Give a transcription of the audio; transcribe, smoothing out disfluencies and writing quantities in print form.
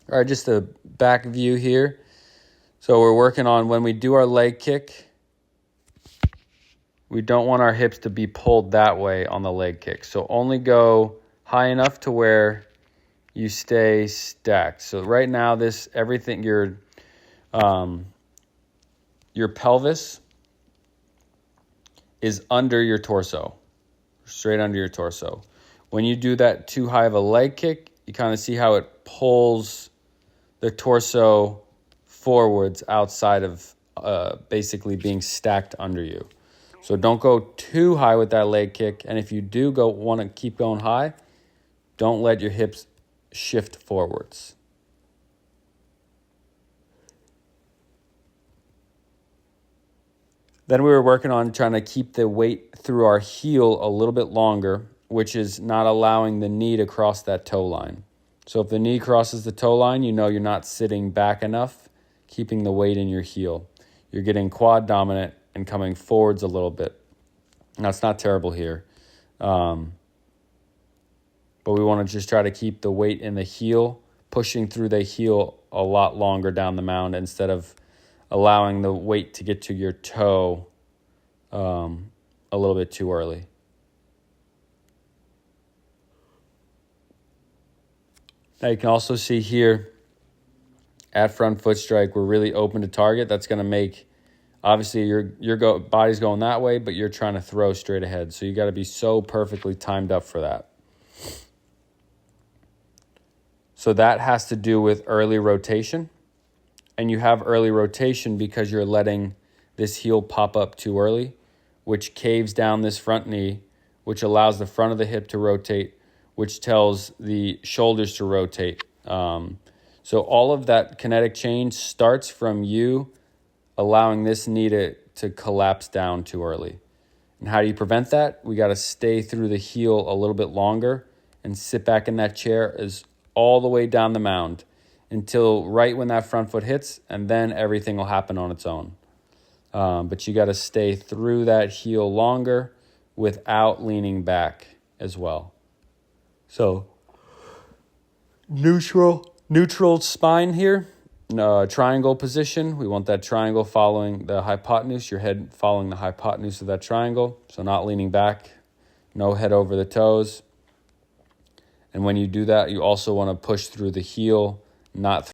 All right, just a back view here. So we're working on when we do our leg kick, we don't want our hips to be pulled that way on the leg kick. So only go high enough to where you stay stacked. So right now, everything your pelvis is under your torso, straight under your torso. When you do that too high of a leg kick, you kind of see how it pulls the torso forwards outside of basically being stacked under you. So don't go too high with that leg kick. And if you do want to keep going high, don't let your hips shift forwards. Then we were working on trying to keep the weight through our heel a little bit longer, which is not allowing the knee to cross that toe line. So if the knee crosses the toe line, you know you're not sitting back enough, keeping the weight in your heel. You're getting quad dominant and coming forwards a little bit. Now, it's not terrible here. But we want to just try to keep the weight in the heel, pushing through the heel a lot longer down the mound instead of allowing the weight to get to your toe a little bit too early. Now you can also see here at front foot strike, we're really open to target. That's going to make, obviously your body's going that way, but you're trying to throw straight ahead. So you got to be so perfectly timed up for that. So that has to do with early rotation. And you have early rotation because you're letting this heel pop up too early, which caves down this front knee, which allows the front of the hip to rotate, which tells the shoulders to rotate. So all of that kinetic change starts from you allowing this knee to collapse down too early. And how do you prevent that? We got to stay through the heel a little bit longer and sit back in that chair all the way down the mound until right when that front foot hits, and then everything will happen on its own. But you got to stay through that heel longer without leaning back as well. So neutral spine here, triangle position. We want that triangle following the hypotenuse, your head following the hypotenuse of that triangle. So not leaning back, no head over the toes. And when you do that, you also want to push through the heel, not